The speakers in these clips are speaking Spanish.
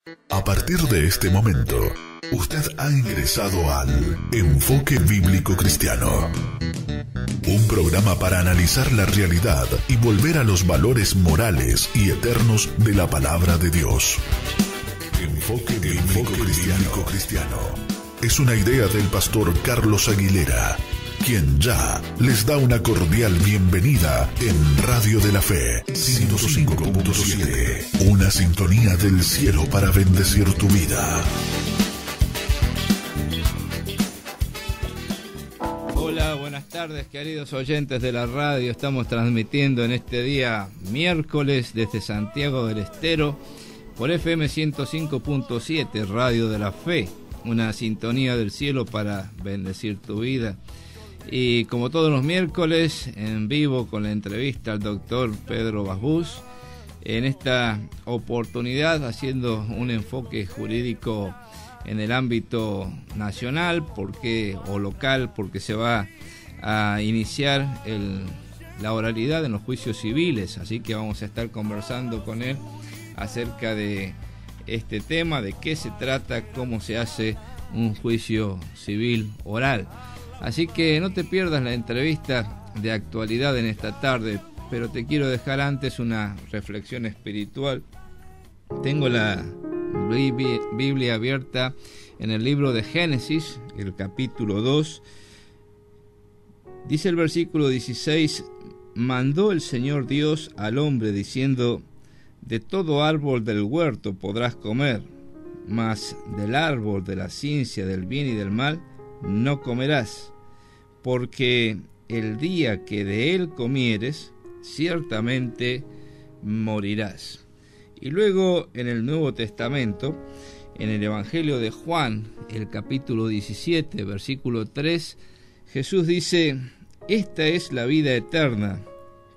A partir de este momento, usted ha ingresado al Enfoque Bíblico Cristiano. Un programa para analizar la realidad y volver a los valores morales y eternos de la palabra de Dios. Enfoque Bíblico Cristiano. Es una idea del pastor Carlos Aguilera, quien ya les da una cordial bienvenida en Radio de la Fe 105.7, una sintonía del cielo para bendecir tu vida. Hola, buenas tardes queridos oyentes de la radio. Estamos transmitiendo en este día miércoles desde Santiago del Estero por FM 105.7, Radio de la Fe, una sintonía del cielo para bendecir tu vida. Y como todos los miércoles, en vivo con la entrevista al doctor Pedro Basbús, en esta oportunidad haciendo un enfoque jurídico en el ámbito nacional o local, porque se va a iniciar la oralidad en los juicios civiles, así que vamos a estar conversando con él acerca de este tema, de qué se trata, cómo se hace un juicio civil oral. Así que no te pierdas la entrevista de actualidad en esta tarde, pero te quiero dejar antes una reflexión espiritual. Tengo la Biblia abierta en el libro de Génesis, el capítulo 2. Dice el versículo 16: mandó el Señor Dios al hombre diciendo: de todo árbol del huerto podrás comer, mas del árbol de la ciencia del bien y del mal no comerás, porque el día que de él comieres, ciertamente morirás. Y luego en el Nuevo Testamento, en el Evangelio de Juan, el capítulo 17, versículo 3, Jesús dice: esta es la vida eterna,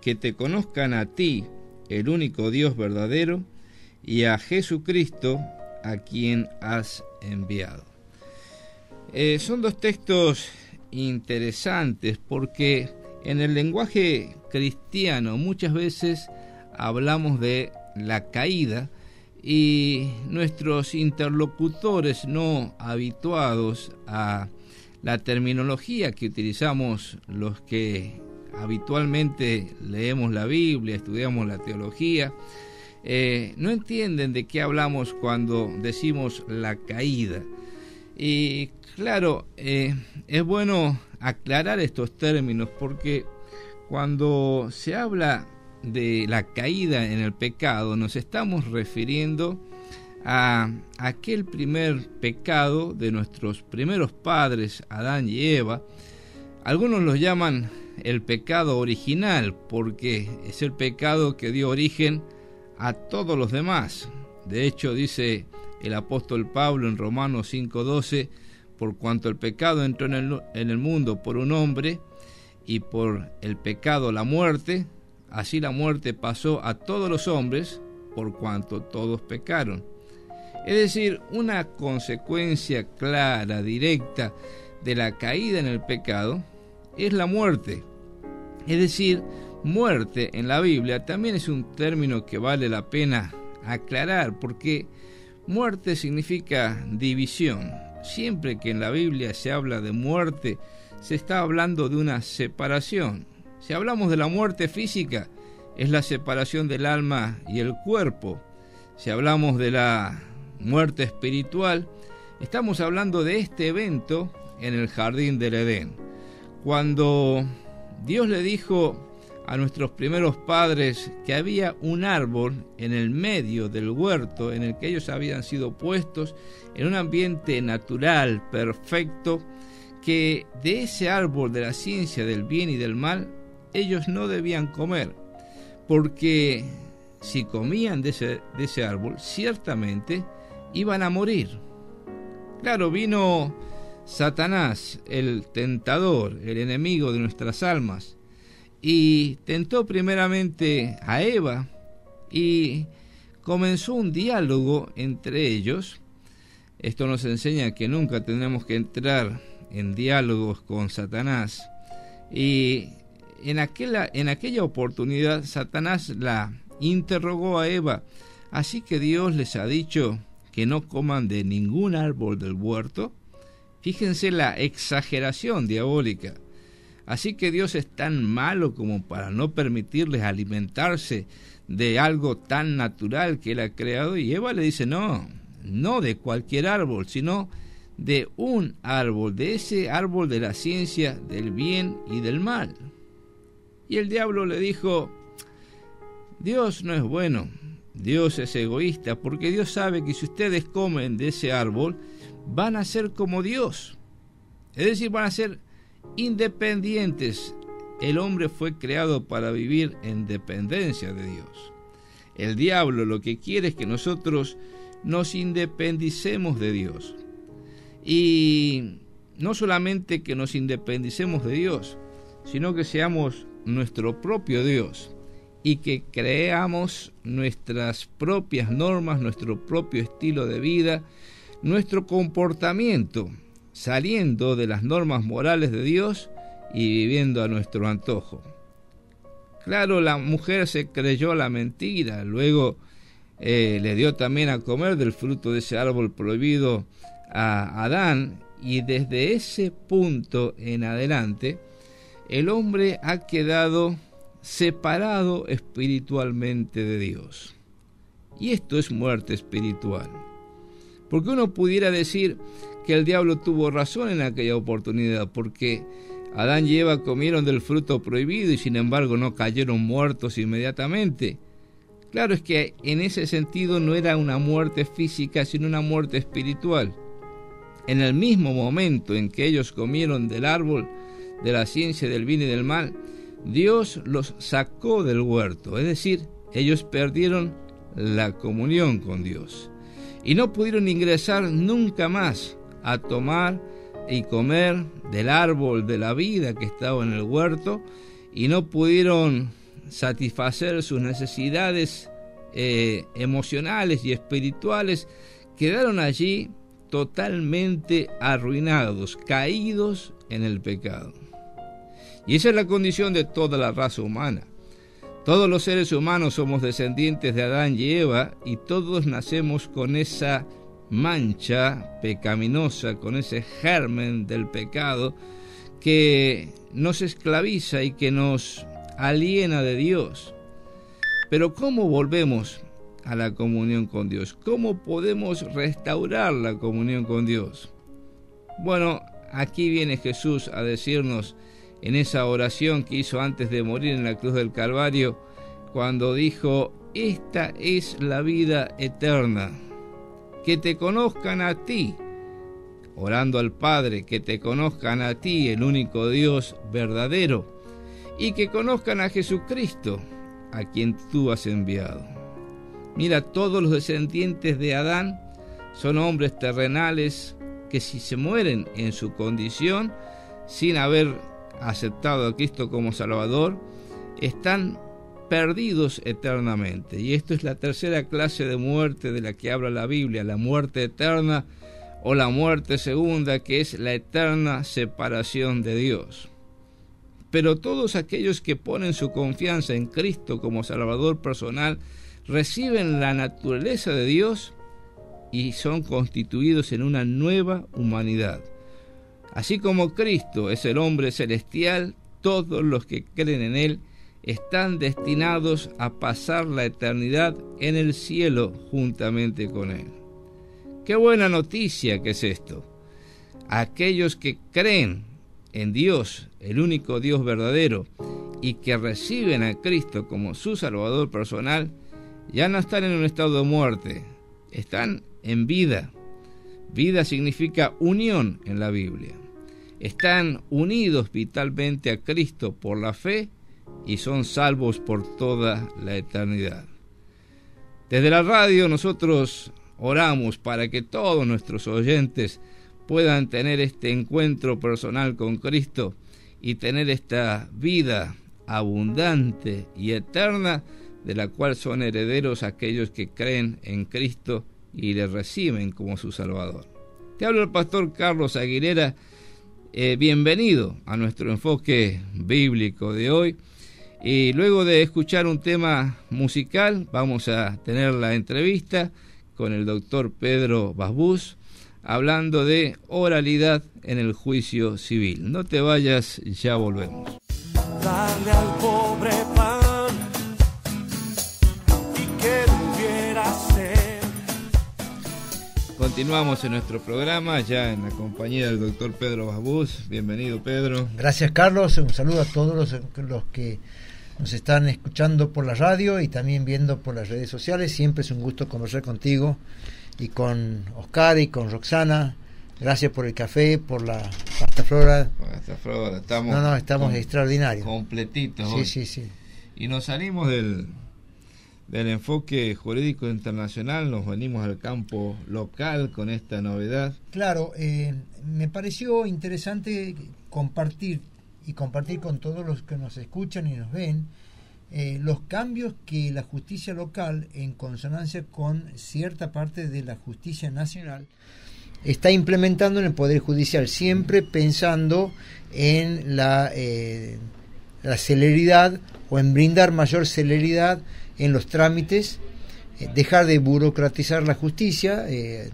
que te conozcan a ti, el único Dios verdadero, y a Jesucristo, a quien has enviado. Son dos textos interesantes porque en el lenguaje cristiano muchas veces hablamos de la caída y nuestros interlocutores no habituados a la terminología que utilizamos los que habitualmente leemos la Biblia, estudiamos la teología, no entienden de qué hablamos cuando decimos la caída. Y claro, es bueno aclarar estos términos porque cuando se habla de la caída en el pecado nos estamos refiriendo a aquel primer pecado de nuestros primeros padres, Adán y Eva. Algunos los llaman el pecado original porque es el pecado que dio origen a todos los demás. De hecho, dice el apóstol Pablo en Romanos 5:12: por cuanto el pecado entró en el mundo por un hombre, y por el pecado la muerte, así la muerte pasó a todos los hombres, por cuanto todos pecaron. Es decir, una consecuencia clara, directa de la caída en el pecado es la muerte. Es decir, muerte en la Biblia también es un término que vale la pena aclarar, porque muerte significa división. Siempre que en la Biblia se habla de muerte, se está hablando de una separación. Si hablamos de la muerte física, es la separación del alma y el cuerpo. Si hablamos de la muerte espiritual, estamos hablando de este evento en el jardín del Edén. Cuando Dios le dijo a nuestros primeros padres que había un árbol en el medio del huerto en el que ellos habían sido puestos en un ambiente natural, perfecto, que de ese árbol de la ciencia del bien y del mal ellos no debían comer, porque si comían de ese árbol, ciertamente iban a morir. Claro, vino Satanás, el tentador, el enemigo de nuestras almas, y tentó primeramente a Eva y comenzó un diálogo entre ellos. Esto nos enseña que nunca tenemos que entrar en diálogos con Satanás. Y en aquella oportunidad Satanás la interrogó a Eva: así que Dios les ha dicho que no coman de ningún árbol del huerto. Fíjense la exageración diabólica. Así que Dios es tan malo como para no permitirles alimentarse de algo tan natural que Él ha creado. Y Eva le dice, no de cualquier árbol, sino de un árbol, de ese árbol de la ciencia del bien y del mal. Y el diablo le dijo, Dios no es bueno, Dios es egoísta, porque Dios sabe que si ustedes comen de ese árbol, van a ser como Dios. Es decir, van a ser independientes. El hombre fue creado para vivir en dependencia de Dios. El diablo lo que quiere es que nosotros nos independicemos de Dios. Y no solamente que nos independicemos de Dios, sino que seamos nuestro propio Dios y que creamos nuestras propias normas, nuestro propio estilo de vida, nuestro comportamiento, saliendo de las normas morales de Dios y viviendo a nuestro antojo. Claro, la mujer se creyó la mentira, luego le dio también a comer del fruto de ese árbol prohibido a Adán, y desde ese punto en adelante el hombre ha quedado separado espiritualmente de Dios. Y esto es muerte espiritual. Porque uno pudiera decir que el diablo tuvo razón en aquella oportunidad, porque Adán y Eva comieron del fruto prohibido y sin embargo no cayeron muertos inmediatamente. Claro, es que en ese sentido no era una muerte física, sino una muerte espiritual. En el mismo momento en que ellos comieron del árbol de la ciencia del bien y del mal, Dios los sacó del huerto, es decir, ellos perdieron la comunión con Dios y no pudieron ingresar nunca más a tomar y comer del árbol de la vida que estaba en el huerto, y no pudieron satisfacer sus necesidades emocionales y espirituales. Quedaron allí totalmente arruinados, caídos en el pecado. Y esa es la condición de toda la raza humana. Todos los seres humanos somos descendientes de Adán y Eva, y todos nacemos con esa mancha pecaminosa, con ese germen del pecado que nos esclaviza y que nos aliena de Dios. Pero ¿cómo volvemos a la comunión con Dios? ¿Cómo podemos restaurar la comunión con Dios? Bueno, aquí viene Jesús a decirnos en esa oración que hizo antes de morir en la cruz del Calvario, cuando dijo: esta es la vida eterna, que te conozcan a ti, orando al Padre, que te conozcan a ti, el único Dios verdadero, y que conozcan a Jesucristo, a quien tú has enviado. Mira, todos los descendientes de Adán son hombres terrenales que, si se mueren en su condición, sin haber aceptado a Cristo como Salvador, están perdidos eternamente. Y esto es la tercera clase de muerte de la que habla la Biblia, la muerte eterna o la muerte segunda, que es la eterna separación de Dios. Pero todos aquellos que ponen su confianza en Cristo como Salvador personal reciben la naturaleza de Dios y son constituidos en una nueva humanidad. Así como Cristo es el hombre celestial, todos los que creen en Él están destinados a pasar la eternidad en el cielo juntamente con Él. ¡Qué buena noticia que es esto! Aquellos que creen en Dios, el único Dios verdadero, y que reciben a Cristo como su Salvador personal, ya no están en un estado de muerte, están en vida. Vida significa unión en la Biblia. Están unidos vitalmente a Cristo por la fe y son salvos por toda la eternidad. Desde la radio nosotros oramos para que todos nuestros oyentes puedan tener este encuentro personal con Cristo y tener esta vida abundante y eterna, de la cual son herederos aquellos que creen en Cristo y le reciben como su Salvador. Te habla el pastor Carlos Aguilera. Bienvenido a nuestro enfoque bíblico de hoy. Y luego de escuchar un tema musical, vamos a tener la entrevista con el doctor Pedro Basbús, hablando de oralidad en el juicio civil. No te vayas, ya volvemos. Darle al pobre pan, ¿y qué debiera ser? Continuamos en nuestro programa, ya en la compañía del doctor Pedro Basbús. Bienvenido, Pedro. Gracias, Carlos. Un saludo a todos los que nos están escuchando por la radio y también viendo por las redes sociales. Siempre es un gusto conversar contigo y con Oscar y con Roxana. Gracias por el café, por la pasta flora. Estamos extraordinarios. Completitos. Sí. Y nos salimos del enfoque jurídico internacional, nos venimos al campo local con esta novedad. Claro, me pareció interesante compartir con todos los que nos escuchan y nos ven los cambios que la justicia local, en consonancia con cierta parte de la justicia nacional, está implementando en el Poder Judicial, siempre pensando en la celeridad o en brindar mayor celeridad en los trámites, dejar de burocratizar la justicia,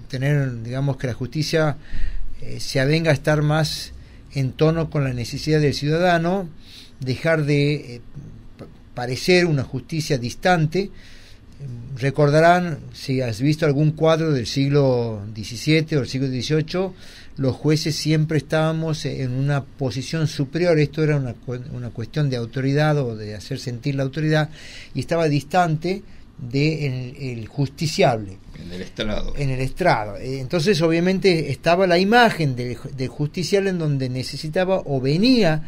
tener, digamos, que la justicia se avenga a estar más en tono con la necesidad del ciudadano, dejar de parecer una justicia distante. Recordarán, si has visto algún cuadro del siglo XVII o el siglo XVIII, los jueces siempre estábamos en una posición superior. Esto era una cuestión de autoridad o de hacer sentir la autoridad, y estaba distante del justiciable. En el estrado. Entonces, obviamente, estaba la imagen del justiciable en donde necesitaba o venía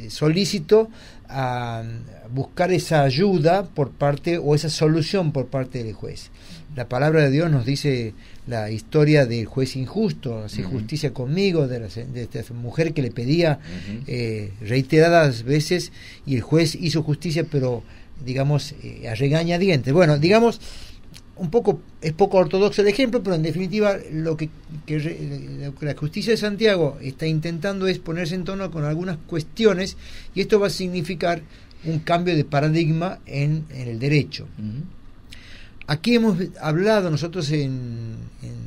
solícito a buscar esa ayuda por parte o esa solución por parte del juez. La palabra de Dios nos dice la historia del juez injusto, hace justicia conmigo, de esta mujer que le pedía reiteradas veces, y el juez hizo justicia, pero digamos a regañadientes. Bueno, digamos, es poco ortodoxo el ejemplo, pero en definitiva lo que la justicia de Santiago está intentando es ponerse en tono con algunas cuestiones, y esto va a significar un cambio de paradigma en el derecho. Aquí hemos hablado nosotros en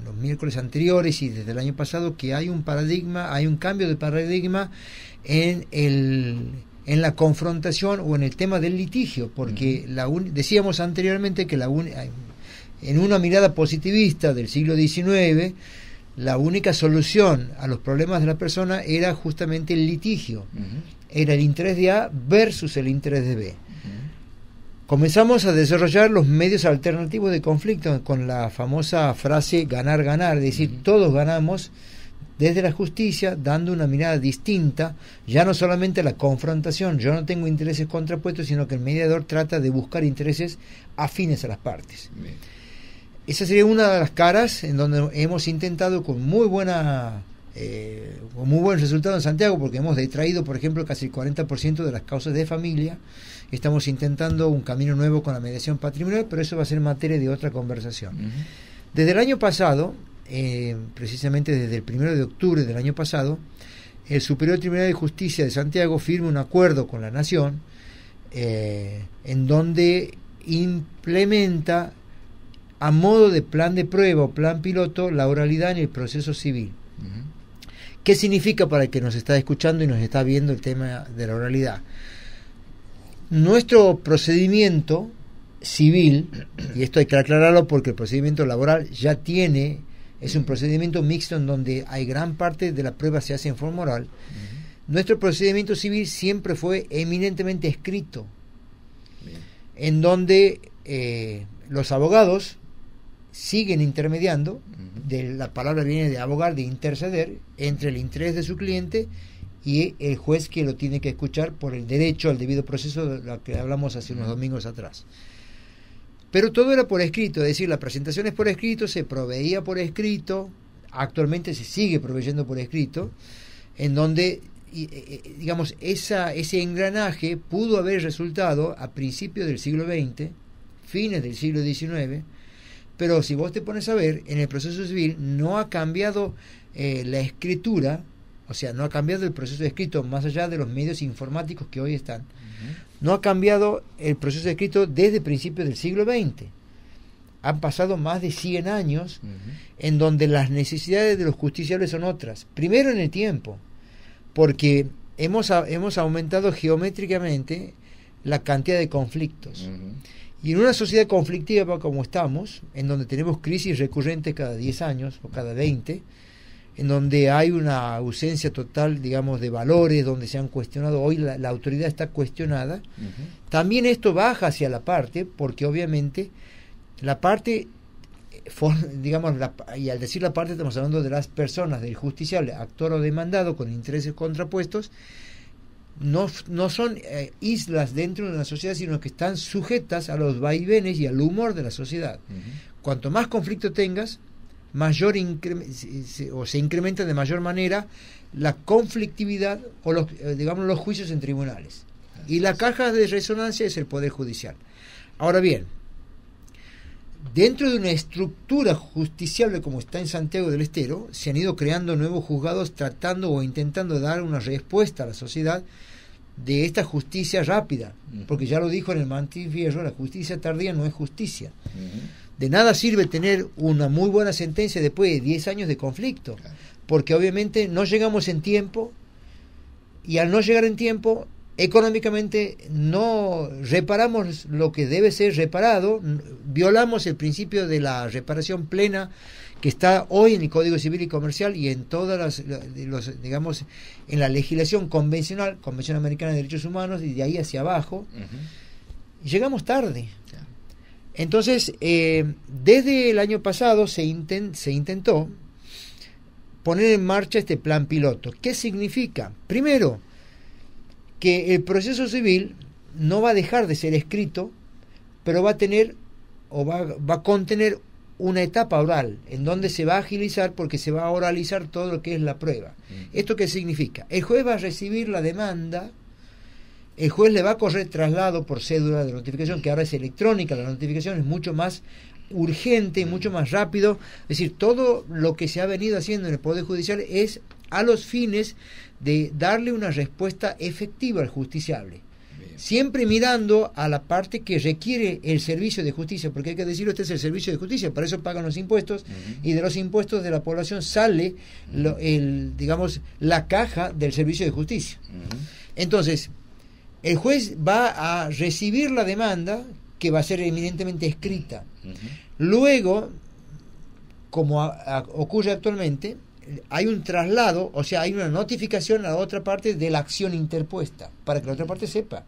los miércoles anteriores y desde el año pasado que hay un cambio de paradigma en la confrontación o en el tema del litigio, porque decíamos anteriormente que en una mirada positivista del siglo XIX, la única solución a los problemas de la persona era justamente el litigio. Era el interés de A versus el interés de B. Comenzamos a desarrollar los medios alternativos de conflicto con la famosa frase ganar, ganar, es decir, todos ganamos desde la justicia, dando una mirada distinta, ya no solamente la confrontación, yo no tengo intereses contrapuestos, sino que el mediador trata de buscar intereses afines a las partes. Bien. Esa sería una de las caras en donde hemos intentado con muy buen resultado en Santiago, porque hemos detraído, por ejemplo, casi el 40% de las causas de familia. Estamos intentando un camino nuevo con la mediación patrimonial, pero eso va a ser materia de otra conversación. Desde el año pasado, precisamente desde el 1 de octubre del año pasado, el Superior Tribunal de Justicia de Santiago firma un acuerdo con la Nación en donde implementa a modo de plan de prueba o plan piloto la oralidad en el proceso civil. ¿Qué significa para el que nos está escuchando y nos está viendo el tema de la oralidad? Nuestro procedimiento civil, y esto hay que aclararlo porque el procedimiento laboral es un procedimiento mixto en donde hay gran parte de la prueba se hace en forma oral. Nuestro procedimiento civil siempre fue eminentemente escrito, en donde los abogados siguen intermediando, la palabra viene de abogar, de interceder entre el interés de su cliente y el juez que lo tiene que escuchar por el derecho al debido proceso, de lo que hablamos hace unos domingos atrás. Pero todo era por escrito, es decir, la presentación es por escrito, se proveía por escrito, actualmente se sigue proveyendo por escrito, en donde, digamos, ese engranaje pudo haber resultado a principios del siglo XX, fines del siglo XIX, pero si vos te pones a ver, en el proceso civil no ha cambiado la escritura, o sea, no ha cambiado el proceso de escrito, más allá de los medios informáticos que hoy están, no ha cambiado el proceso de escrito desde principios del siglo XX. han pasado más de 100 años en donde las necesidades de los justiciables son otras. Primero en el tiempo, porque hemos aumentado geométricamente la cantidad de conflictos. Y en una sociedad conflictiva como estamos, en donde tenemos crisis recurrentes cada 10 años o cada 20, en donde hay una ausencia total, digamos, de valores, donde se han cuestionado, hoy la autoridad está cuestionada, también esto baja hacia la parte, porque obviamente la parte, digamos, y al decir la parte estamos hablando de las personas, del justiciable, actor o demandado, con intereses contrapuestos, no son islas dentro de una sociedad, sino que están sujetas a los vaivenes y al humor de la sociedad. Cuanto más conflicto tengas, mayor se incrementa de mayor manera la conflictividad o los juicios en tribunales. Y la caja de resonancia es el Poder Judicial. Ahora bien, dentro de una estructura justiciable como está en Santiago del Estero, se han ido creando nuevos juzgados tratando o intentando dar una respuesta a la sociedad de esta justicia rápida, porque ya lo dijo en el Martín Fierro, la justicia tardía no es justicia. De nada sirve tener una muy buena sentencia después de 10 años de conflicto, porque obviamente no llegamos en tiempo, y al no llegar en tiempo, económicamente no reparamos lo que debe ser reparado, violamos el principio de la reparación plena que está hoy en el Código Civil y Comercial y en todas digamos, en la legislación convencional, Convención Americana de Derechos Humanos, y de ahí hacia abajo, y llegamos tarde. Entonces, desde el año pasado se intentó poner en marcha este plan piloto. ¿Qué significa? Primero, que el proceso civil no va a dejar de ser escrito, pero va a tener o va a contener una etapa oral, en donde se va a agilizar porque se va a oralizar todo lo que es la prueba. ¿Esto qué significa? El juez va a recibir la demanda, el juez le va a correr traslado por cédula de notificación, que ahora es electrónica, la notificación es mucho más urgente y mucho más rápido. Es decir, todo lo que se ha venido haciendo en el Poder Judicial es a los fines de darle una respuesta efectiva al justiciable. Siempre mirando a la parte que requiere el servicio de justicia, porque hay que decirlo, este es el servicio de justicia, para eso pagan los impuestos, y de los impuestos de la población sale digamos, la caja del servicio de justicia. Entonces, el juez va a recibir la demanda, que va a ser eminentemente escrita. Luego, como ocurre actualmente, hay un traslado, o sea, hay una notificación a la otra parte de la acción interpuesta, para que la otra parte sepa.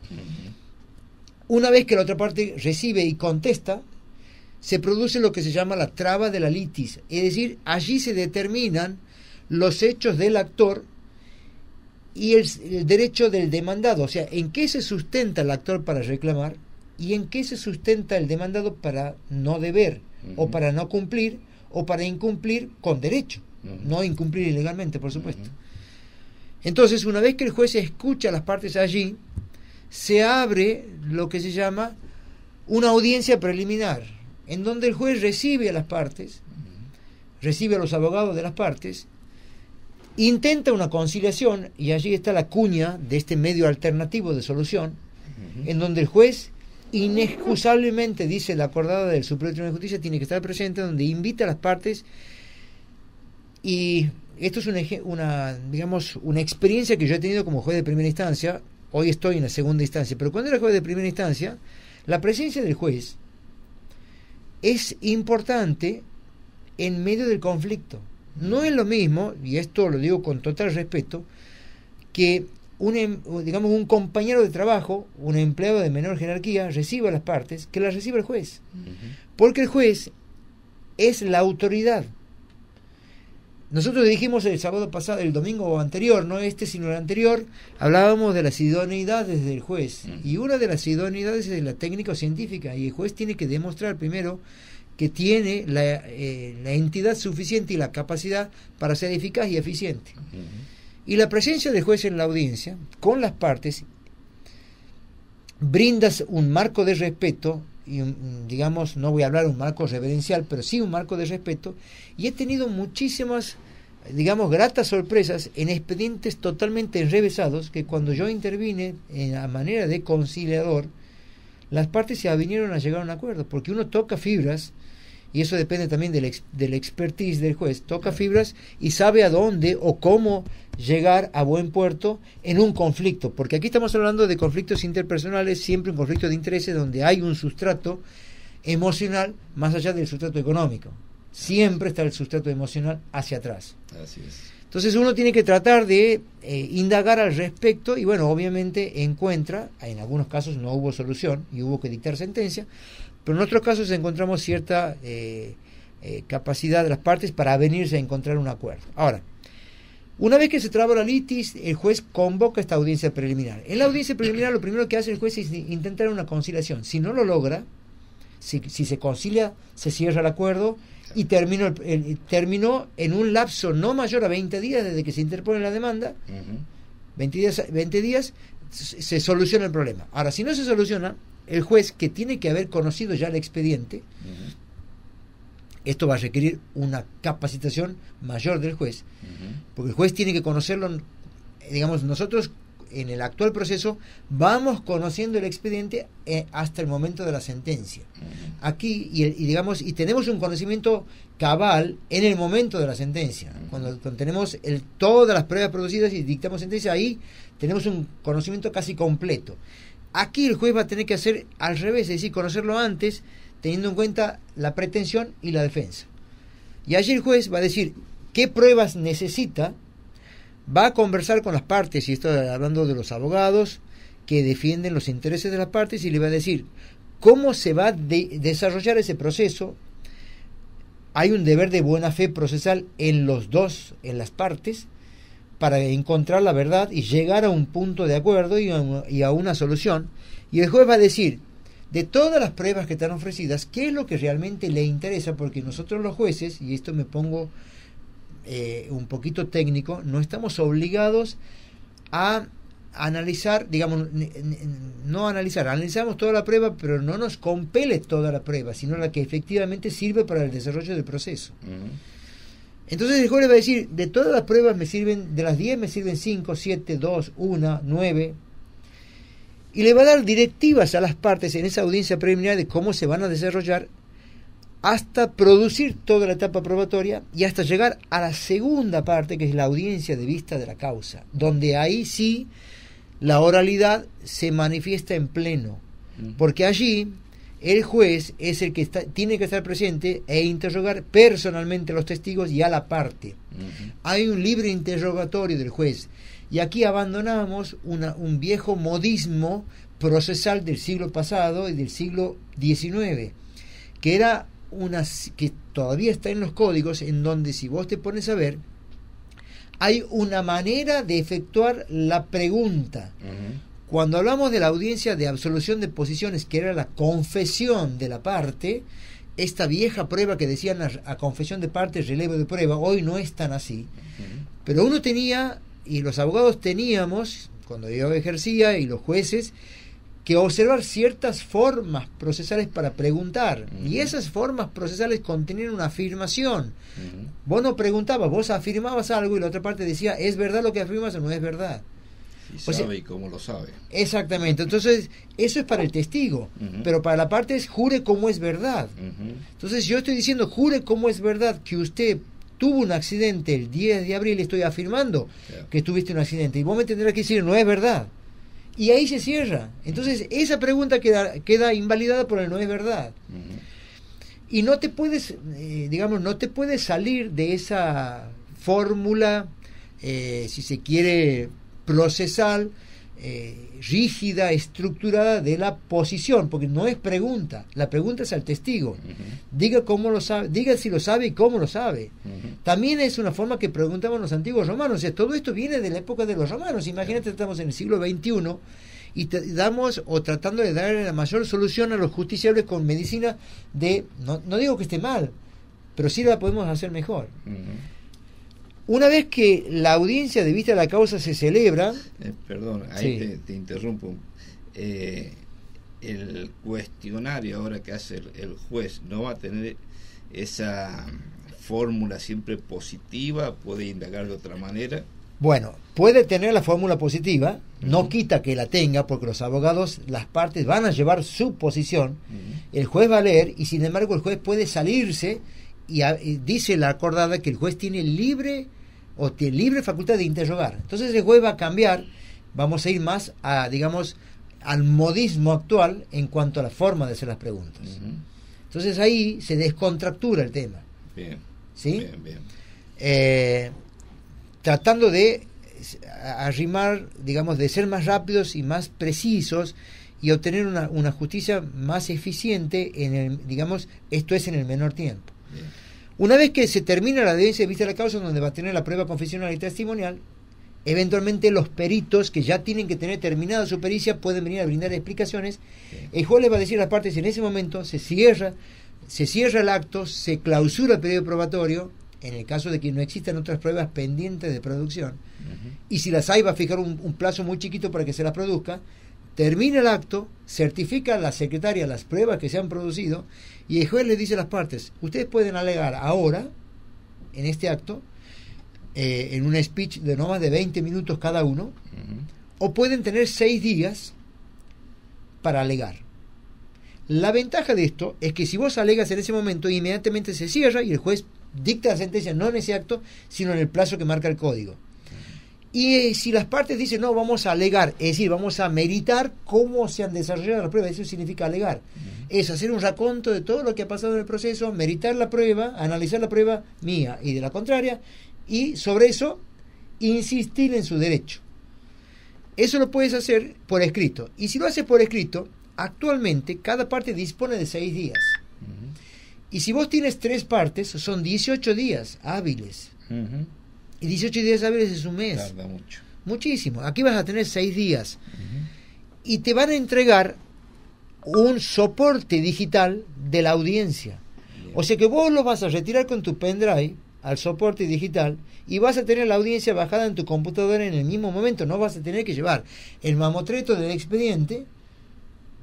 Una vez que la otra parte recibe y contesta, se produce lo que se llama la traba de la litis, es decir, allí se determinan los hechos del actor y el derecho del demandado, o sea, en qué se sustenta el actor para reclamar y en qué se sustenta el demandado para no deber, o para no cumplir, o para incumplir con derecho. No incumplir ilegalmente, por supuesto. Entonces, una vez que el juez escucha a las partes allí, se abre lo que se llama una audiencia preliminar, en donde el juez recibe a las partes, recibe a los abogados de las partes, intenta una conciliación, y allí está la cuña de este medio alternativo de solución, en donde el juez inexcusablemente, dice la acordada del Supremo Tribunal de Justicia, tiene que estar presente, donde invita a las partes. Y esto es una experiencia que yo he tenido como juez de primera instancia. Hoy estoy en la segunda instancia, pero cuando era juez de primera instancia, la presencia del juez es importante en medio del conflicto. No es lo mismo, y esto lo digo con total respeto, que un compañero de trabajo, un empleado de menor jerarquía, reciba a las partes, que las reciba el juez. Porque el juez es la autoridad. Nosotros dijimos el sábado pasado, el domingo anterior, no este sino el anterior, hablábamos de las idoneidades del juez, y una de las idoneidades es la técnica o científica, y el juez tiene que demostrar primero que tiene la entidad suficiente y la capacidad para ser eficaz y eficiente. Y la presencia del juez en la audiencia, con las partes, brindas un marco de respeto, y digamos, no voy a hablar un marco reverencial, pero sí un marco de respeto, y he tenido muchísimas, digamos, gratas sorpresas en expedientes totalmente enrevesados, que cuando yo intervine en la manera de conciliador, las partes se avinieron a llegar a un acuerdo, porque uno toca fibras y eso depende también del expertise del juez, toca fibras y sabe a dónde o cómo llegar a buen puerto en un conflicto, porque aquí estamos hablando de conflictos interpersonales, siempre un conflicto de intereses donde hay un sustrato emocional más allá del sustrato económico. Siempre está el sustrato emocional hacia atrás. Así es. Entonces uno tiene que tratar de indagar al respecto y bueno, obviamente encuentra, en algunos casos no hubo solución y hubo que dictar sentencia, pero en otros casos encontramos cierta capacidad de las partes para venirse a encontrar un acuerdo. Ahora, una vez que se traba la litis, el juez convoca esta audiencia preliminar. En la audiencia preliminar lo primero que hace el juez es intentar una conciliación. Si no lo logra, si se concilia, se cierra el acuerdo y terminó en un lapso no mayor a 20 días desde que se interpone la demanda. 20 días se soluciona el problema. Ahora, si no se soluciona, el juez, que tiene que haber conocido ya el expediente, esto va a requerir una capacitación mayor del juez, porque el juez tiene que conocerlo. Digamos, nosotros en el actual proceso vamos conociendo el expediente hasta el momento de la sentencia. Aquí y tenemos un conocimiento cabal en el momento de la sentencia. Cuando tenemos todas las pruebas producidas y dictamos sentencia, ahí tenemos un conocimiento casi completo. Aquí el juez va a tener que hacer al revés, es decir, conocerlo antes, teniendo en cuenta la pretensión y la defensa. Y allí el juez va a decir qué pruebas necesita, va a conversar con las partes, y estoy hablando de los abogados que defienden los intereses de las partes, y le va a decir cómo se va a desarrollar ese proceso. Hay un deber de buena fe procesal en las partes, para encontrar la verdad y llegar a un punto de acuerdo y a una solución. Y el juez va a decir, de todas las pruebas que están ofrecidas, qué es lo que realmente le interesa, porque nosotros los jueces, y esto me pongo un poquito técnico, no estamos obligados a analizar, digamos, analizamos toda la prueba, pero no nos compele toda la prueba, sino la que efectivamente sirve para el desarrollo del proceso. Entonces el juez le va a decir, de todas las pruebas de las 10 me sirven 5, 7, 2, 1, 9, y le va a dar directivas a las partes en esa audiencia preliminar de cómo se van a desarrollar hasta producir toda la etapa probatoria y hasta llegar a la segunda parte, que es la audiencia de vista de la causa, donde ahí sí la oralidad se manifiesta en pleno, porque allí el juez es el que tiene que estar presente e interrogar personalmente a los testigos y a la parte. Hay un libre interrogatorio del juez, y aquí abandonamos un viejo modismo procesal del siglo pasado y del siglo XIX, que era que todavía está en los códigos, en donde si vos te pones a ver, hay una manera de efectuar la pregunta. Cuando hablamos de la audiencia de absolución de posiciones, que era la confesión de la parte, esta vieja prueba que decían a confesión de parte, relevo de prueba, hoy no es tan así. Pero uno tenía, y los abogados teníamos, cuando yo ejercía, y los jueces, que observar ciertas formas procesales para preguntar, y esas formas procesales contenían una afirmación. Vos no preguntabas, vos afirmabas algo y la otra parte decía, ¿es verdad lo que afirmas o no es verdad? Y sabe y cómo lo sabe. Exactamente. Entonces, eso es para el testigo, pero para la parte es jure como es verdad. Entonces, yo estoy diciendo, jure como es verdad que usted tuvo un accidente el 10 de abril, estoy afirmando que tuviste un accidente, y vos me tendrás que decir, no es verdad. Y ahí se cierra. Entonces, esa pregunta queda invalidada por el no es verdad. Y no te puedes, no te puedes salir de esa fórmula, si se quiere, procesal, rígida, estructurada de la posición, porque no es pregunta, la pregunta es al testigo. Diga cómo lo sabe, diga si lo sabe y cómo lo sabe. También es una forma que preguntaban los antiguos romanos. O sea, todo esto viene de la época de los romanos. Imagínate, estamos en el siglo XXI y tratando de dar la mayor solución a los justiciables con medicina no digo que esté mal, pero sí la podemos hacer mejor. Una vez que la audiencia de vista de la causa se celebra... perdón, ahí te interrumpo. El cuestionario ahora que hace el juez no va a tener esa fórmula siempre positiva, puede indagar de otra manera. Bueno, puede tener la fórmula positiva, no quita que la tenga, porque los abogados, las partes van a llevar su posición, el juez va a leer, y sin embargo el juez puede salirse, y dice la acordada que el juez tiene libre facultad de interrogar. Entonces el juez va a cambiar, vamos a ir más a, digamos, al modismo actual en cuanto a la forma de hacer las preguntas. Entonces ahí se descontractura el tema. Bien. ¿Sí? Bien. Tratando de arrimar, digamos, de ser más rápidos y más precisos y obtener una justicia más eficiente en el, digamos, esto es en el menor tiempo. Bien. Una vez que se termina la audiencia de vista de la causa, donde va a tener la prueba confesional y testimonial, eventualmente los peritos que ya tienen que tener terminada su pericia pueden venir a brindar explicaciones. El juez les va a decir a las partes, en ese momento se cierra el acto, se clausura el periodo probatorio, en el caso de que no existan otras pruebas pendientes de producción, y si las hay va a fijar un plazo muy chiquito para que se las produzca. Termina el acto, certifica a la secretaria las pruebas que se han producido, y el juez les dice a las partes, ustedes pueden alegar ahora, en este acto, en un speech de no más de 20 minutos cada uno, o pueden tener 6 días para alegar. La ventaja de esto es que si vos alegas en ese momento, inmediatamente se cierra y el juez dicta la sentencia no en ese acto, sino en el plazo que marca el código. Y si las partes dicen no, vamos a alegar, es decir, vamos a meritar cómo se han desarrollado las pruebas, eso significa alegar, es hacer un raconto de todo lo que ha pasado en el proceso, meritar la prueba, analizar la prueba mía y de la contraria, y sobre eso insistir en su derecho. Eso lo puedes hacer por escrito, y si lo haces por escrito, actualmente cada parte dispone de 6 días. Y si vos tienes 3 partes, son 18 días hábiles. Y 18 días hábiles es un mes. Tarda mucho. Muchísimo. Aquí vas a tener 6 días. Y te van a entregar un soporte digital de la audiencia. Bien. O sea que vos lo vas a retirar con tu pendrive al soporte digital y vas a tener la audiencia bajada en tu computadora en el mismo momento. No vas a tener que llevar el mamotreto del expediente.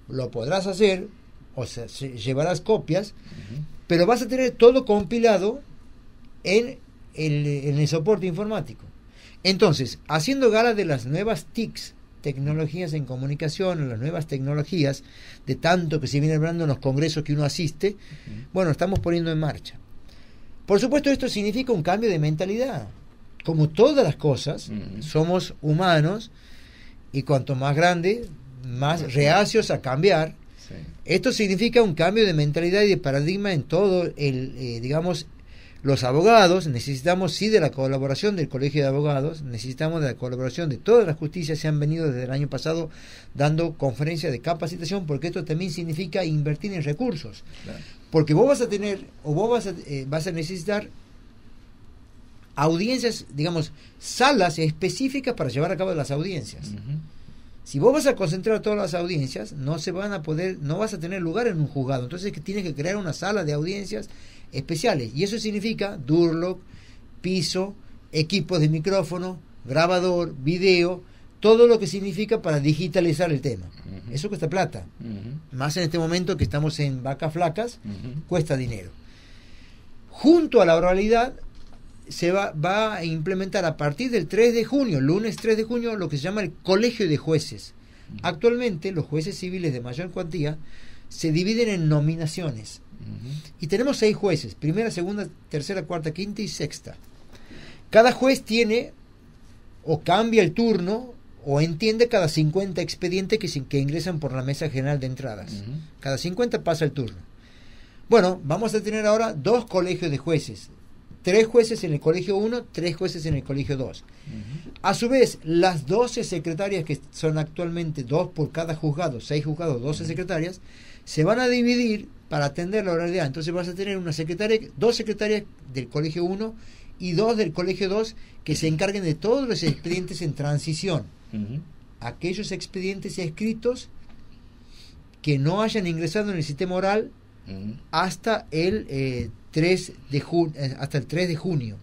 Lo podrás hacer, o sea, llevarás copias, pero vas a tener todo compilado en el soporte informático. Entonces, haciendo gala de las nuevas TICs, tecnologías en comunicación, las nuevas tecnologías, de tanto que se viene hablando en los congresos que uno asiste, bueno, estamos poniendo en marcha. Por supuesto, esto significa un cambio de mentalidad. Como todas las cosas, somos humanos, y cuanto más grande, más reacios a cambiar. Sí. Esto significa un cambio de mentalidad y de paradigma en todo digamos, los abogados. Necesitamos sí de la colaboración del Colegio de Abogados, necesitamos de la colaboración de todas las justicias. Se han venido desde el año pasado dando conferencias de capacitación, porque esto también significa invertir en recursos. Claro. Porque vos vas a tener, o vos vas a necesitar audiencias, digamos, salas específicas para llevar a cabo las audiencias. Si vos vas a concentrar todas las audiencias, no vas a tener lugar en un juzgado. Entonces que tienes que crear una sala de audiencias especiales. Y eso significa Durlock, piso, equipos de micrófono, grabador, video, todo lo que significa para digitalizar el tema. Eso cuesta plata. Más en este momento que estamos en vacas flacas, cuesta dinero. Junto a la oralidad, se va a implementar a partir del 3 de junio, lunes 3 de junio, lo que se llama el Colegio de Jueces. Actualmente los jueces civiles de mayor cuantía se dividen en nominaciones. Y tenemos 6 jueces, primera, segunda, tercera, cuarta, quinta y sexta. Cada juez tiene o cambia el turno o entiende cada 50 expedientes que ingresan por la mesa general de entradas. Cada 50 pasa el turno. Bueno, vamos a tener ahora 2 colegios de jueces. 3 jueces en el colegio 1, 3 jueces en el colegio 2. A su vez, las 12 secretarias, que son actualmente 2 por cada juzgado, 6 juzgados, 12 secretarias, se van a dividir para atender la oralidad. Entonces vas a tener 2 secretarias del colegio 1 y 2 del colegio 2 que se encarguen de todos los expedientes en transición. Aquellos expedientes escritos que no hayan ingresado en el sistema oral hasta el 3 de junio.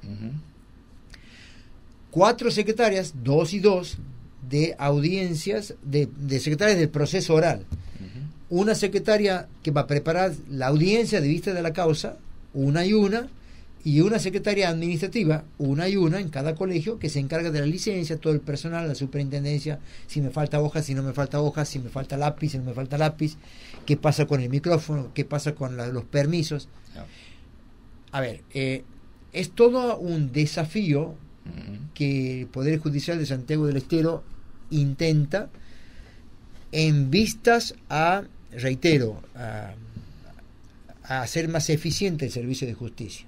4 secretarias, 2 y 2, de audiencias, de secretarias del proceso oral. Una secretaria que va a preparar la audiencia de vista de la causa, una y una, y una secretaria administrativa, una y una en cada colegio, que se encarga de la licencia, todo el personal, la superintendencia, si me falta hoja, si no me falta hoja, si me falta lápiz, si no me falta lápiz, qué pasa con el micrófono, qué pasa con los permisos. A ver, es todo un desafío que el Poder Judicial de Santiago del Estero intenta en vistas a, reitero, a hacer más eficiente el servicio de justicia.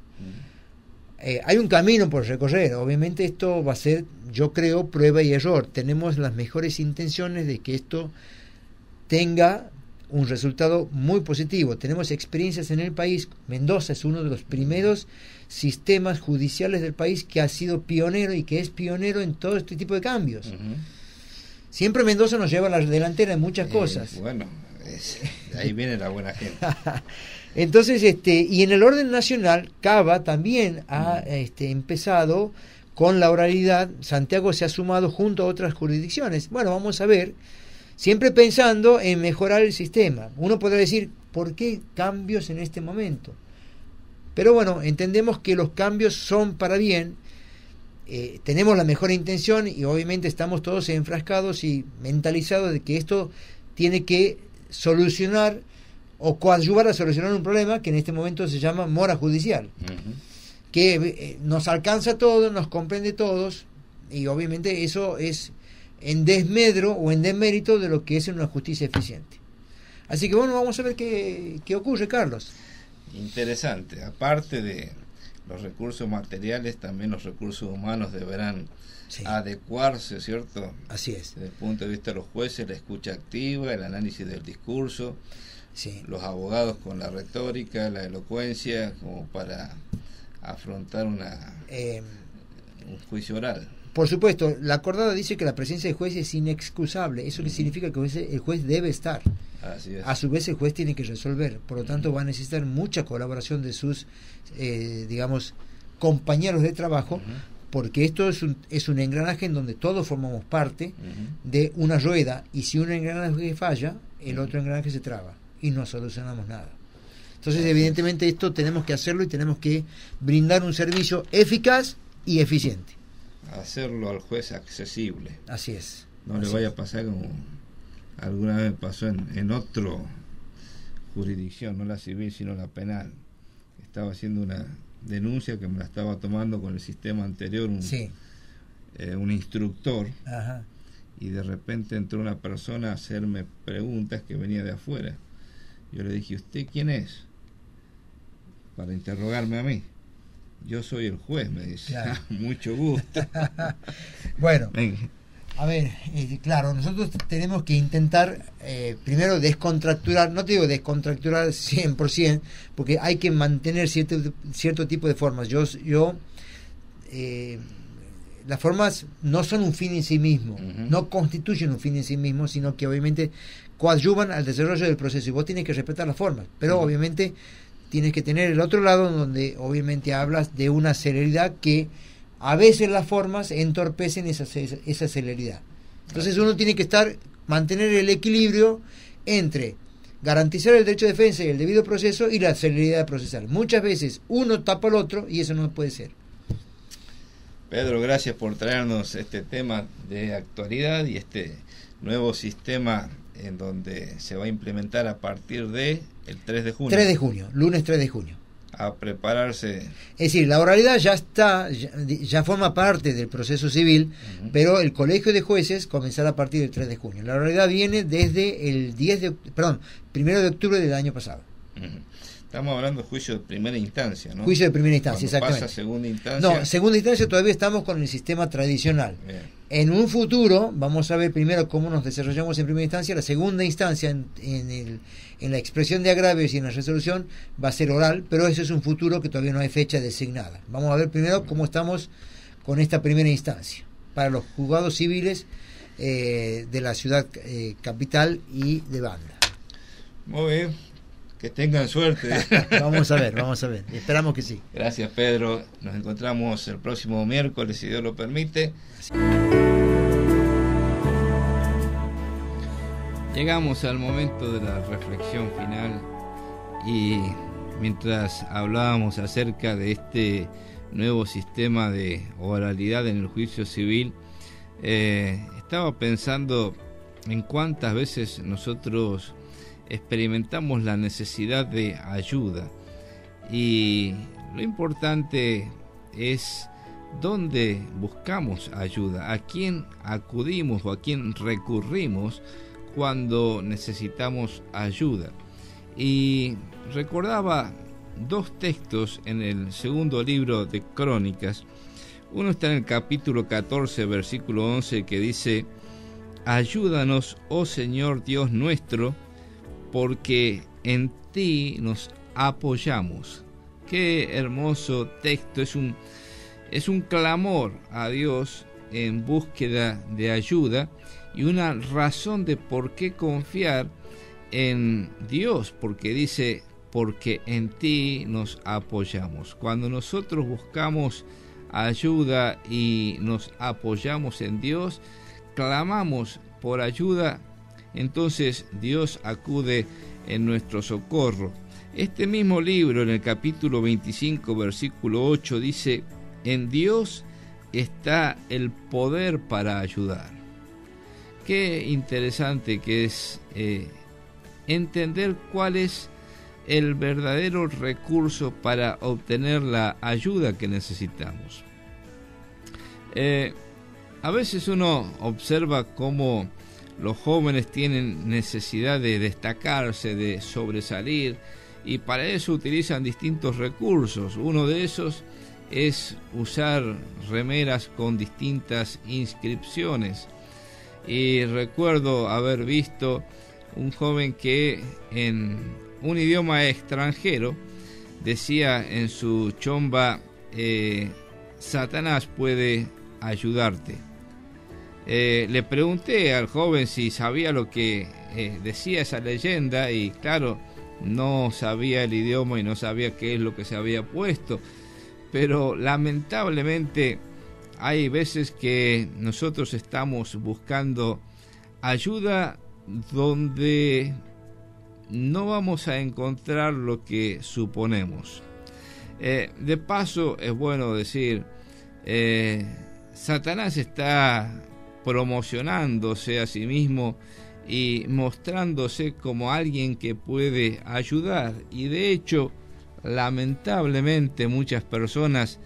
Hay un camino por recorrer. Obviamente esto va a ser, yo creo, prueba y error. Tenemos las mejores intenciones de que esto tenga un resultado muy positivo. Tenemos experiencias en el país. Mendoza es uno de los primeros sistemas judiciales del país que ha sido pionero y que es pionero en todo este tipo de cambios. Siempre Mendoza nos lleva a la delantera en muchas cosas. Bueno, de ahí viene la buena gente. Entonces, y en el orden nacional, Cava también ha empezado con la oralidad. Santiago se ha sumado junto a otras jurisdicciones. Bueno, vamos a ver, siempre pensando en mejorar el sistema. Uno podrá decir, ¿por qué cambios en este momento? Pero bueno, entendemos que los cambios son para bien. Tenemos la mejor intención y obviamente estamos todos enfrascados y mentalizados de que esto tiene que solucionar o coadyuvar a solucionar un problema que en este momento se llama mora judicial, que nos alcanza a todos, nos comprende a todos, y obviamente eso es en desmedro o en demérito de lo que es una justicia eficiente. Así que bueno, vamos a ver qué ocurre, Carlos. Interesante. Aparte de los recursos materiales, también los recursos humanos deberán adecuarse, ¿cierto? Así es. Desde el punto de vista de los jueces, la escucha activa, el análisis del discurso, los abogados con la retórica, la elocuencia, como para afrontar un juicio oral. Por supuesto, la acordada dice que la presencia del juez es inexcusable. Eso significa que el juez debe estar. Así es. A su vez el juez tiene que resolver. Por lo tanto, va a necesitar mucha colaboración de sus, digamos, compañeros de trabajo, porque esto es un engranaje en donde todos formamos parte de una rueda, y si un engranaje falla, el otro engranaje se traba y no solucionamos nada. Entonces, evidentemente, esto tenemos que hacerlo y tenemos que brindar un servicio eficaz y eficiente. Hacerlo al juez accesible. Así es. No le vaya a pasar como alguna vez pasó en otra jurisdicción, no la civil sino la penal. Estaba haciendo una denuncia que me la estaba tomando con el sistema anterior, un instructor, y de repente entró una persona a hacerme preguntas que venía de afuera. Yo le dije, ¿usted quién es? Para interrogarme a mí. Yo soy el juez, me dice. Claro. Mucho gusto. Bueno, a ver, claro, nosotros tenemos que intentar primero descontracturar, no te digo descontracturar 100%, porque hay que mantener cierto tipo de formas. Las formas no son un fin en sí mismo, no constituyen un fin en sí mismo, sino que obviamente coadyuvan al desarrollo del proceso, y vos tienes que respetar las formas, pero obviamente tienes que tener el otro lado, donde obviamente hablas de una celeridad que a veces las formas entorpecen esa celeridad. Entonces uno tiene que mantener el equilibrio entre garantizar el derecho de defensa y el debido proceso y la celeridad procesal. Muchas veces uno tapa al otro y eso no puede ser. Pedro, gracias por traernos este tema de actualidad y este nuevo sistema en donde se va a implementar a partir de el 3 de junio. 3 de junio, lunes 3 de junio. A prepararse. Es decir, la oralidad ya está, ya forma parte del proceso civil, pero el colegio de jueces comenzará a partir del 3 de junio. La oralidad viene desde el 1 de octubre del año pasado. Estamos hablando de juicio de primera instancia, ¿no? Juicio de primera instancia, Cuando exactamente. pasa segunda instancia. No, segunda instancia todavía estamos con el sistema tradicional. Bien. En un futuro vamos a ver primero cómo nos desarrollamos en primera instancia. La segunda instancia en la expresión de agravios y en la resolución va a ser oral, pero eso es un futuro que todavía no hay fecha designada. Vamos a ver primero cómo estamos con esta primera instancia para los juzgados civiles de la ciudad capital y de Banda. Muy bien. Que tengan suerte. Vamos a ver. Esperamos que sí. Gracias, Pedro. Nos encontramos el próximo miércoles, si Dios lo permite. Llegamos al momento de la reflexión final y mientras hablábamos acerca de este nuevo sistema de oralidad en el juicio civil, estaba pensando en cuántas veces nosotros experimentamos la necesidad de ayuda, y lo importante es dónde buscamos ayuda, a quién acudimos o a quién recurrimos cuando necesitamos ayuda. Y recordaba dos textos en el segundo libro de Crónicas. Uno está en el capítulo 14, versículo 11, que dice: ayúdanos, oh Señor Dios nuestro, porque en ti nos apoyamos. Qué hermoso texto, es un clamor a Dios en búsqueda de ayuda y una razón de por qué confiar en Dios, porque dice: porque en ti nos apoyamos. Cuando nosotros buscamos ayuda y nos apoyamos en Dios, clamamos por ayuda, entonces Dios acude en nuestro socorro. Este mismo libro, en el capítulo 25, versículo 8, dice: en Dios está el poder para ayudar. Qué interesante que es entender cuál es el verdadero recurso para obtener la ayuda que necesitamos. A veces uno observa cómo los jóvenes tienen necesidad de destacarse, de sobresalir, y para eso utilizan distintos recursos. Uno de esos es usar remeras con distintas inscripciones. Y recuerdo haber visto un joven que en un idioma extranjero decía en su chomba: Satanás puede ayudarte. Le pregunté al joven si sabía lo que decía esa leyenda, y claro, no sabía el idioma y no sabía qué es lo que se había puesto. Pero lamentablemente hay veces que nosotros estamos buscando ayuda donde no vamos a encontrar lo que suponemos. De paso, es bueno decir, Satanás está promocionándose a sí mismo y mostrándose como alguien que puede ayudar, y de hecho, lamentablemente, muchas personas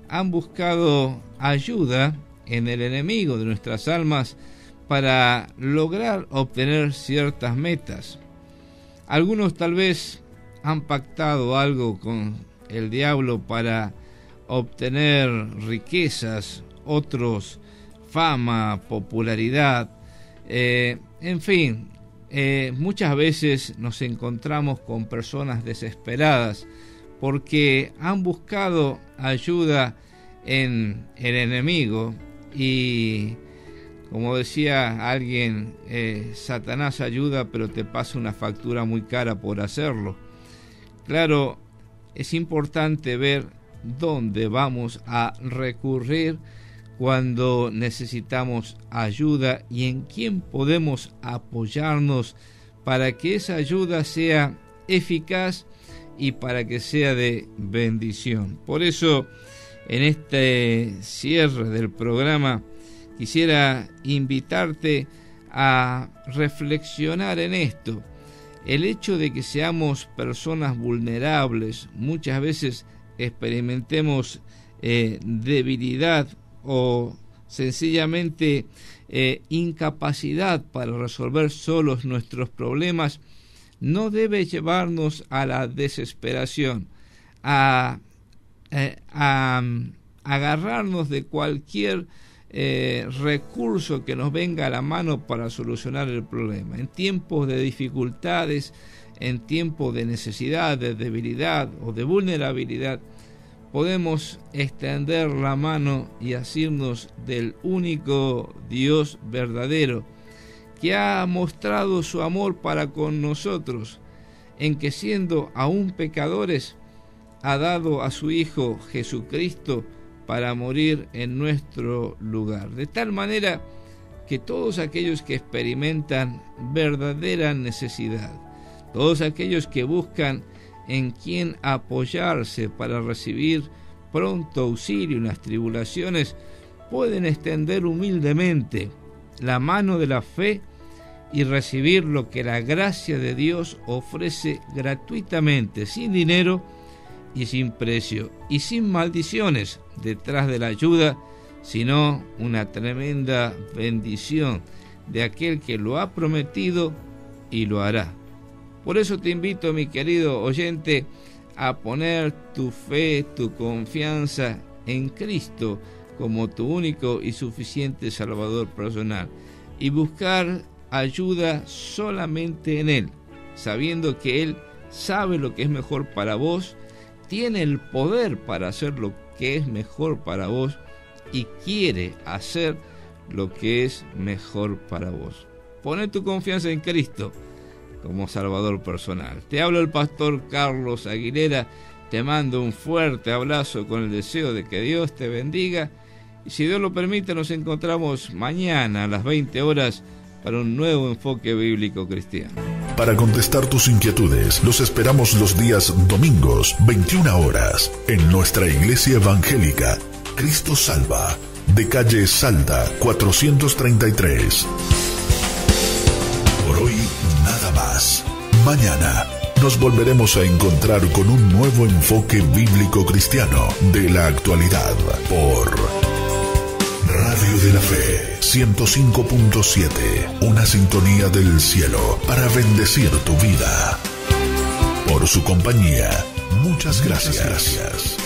han buscado ayuda en el enemigo de nuestras almas para lograr obtener ciertas metas. Algunos tal vez han pactado algo con el diablo para obtener riquezas, otros fama, popularidad, en fin, muchas veces nos encontramos con personas desesperadas porque han buscado ayuda en el enemigo, y como decía alguien, Satanás ayuda, pero te pasa una factura muy cara por hacerlo. Claro, es importante ver dónde vamos a recurrir cuando necesitamos ayuda y en quién podemos apoyarnos para que esa ayuda sea eficaz y para que sea de bendición. Por eso, en este cierre del programa, quisiera invitarte a reflexionar en esto. El hecho de que seamos personas vulnerables, muchas veces experimentemos debilidad o sencillamente incapacidad para resolver solos nuestros problemas, no debe llevarnos a la desesperación, a agarrarnos de cualquier recurso que nos venga a la mano para solucionar el problema. En tiempos de dificultades, en tiempos de necesidad, de debilidad o de vulnerabilidad, podemos extender la mano y asirnos del único Dios verdadero, que ha mostrado su amor para con nosotros, en que siendo aún pecadores, ha dado a su Hijo Jesucristo para morir en nuestro lugar. De tal manera que todos aquellos que experimentan verdadera necesidad, todos aquellos que buscan en quien apoyarse para recibir pronto auxilio en las tribulaciones, pueden extender humildemente la mano de la fe y recibir lo que la gracia de Dios ofrece gratuitamente, sin dinero y sin precio, y sin maldiciones detrás de la ayuda, sino una tremenda bendición de aquel que lo ha prometido y lo hará. Por eso te invito, mi querido oyente, a poner tu fe, tu confianza en Cristo como tu único y suficiente Salvador personal, y buscar ayuda solamente en Él, sabiendo que Él sabe lo que es mejor para vos, tiene el poder para hacer lo que es mejor para vos y quiere hacer lo que es mejor para vos. Poné tu confianza en Cristo como Salvador personal. Te habla el pastor Carlos Aguilera, te mando un fuerte abrazo con el deseo de que Dios te bendiga, y si Dios lo permite nos encontramos mañana a las 20 horas para un nuevo enfoque bíblico cristiano. Para contestar tus inquietudes, los esperamos los días domingos, 21 horas, en nuestra iglesia evangélica Cristo Salva, de calle Salta 433. Por hoy, nada más. Mañana nos volveremos a encontrar con un nuevo enfoque bíblico cristiano de la actualidad por Radio de la Fe 105.7, una sintonía del cielo para bendecir tu vida. Por su compañía, muchas gracias.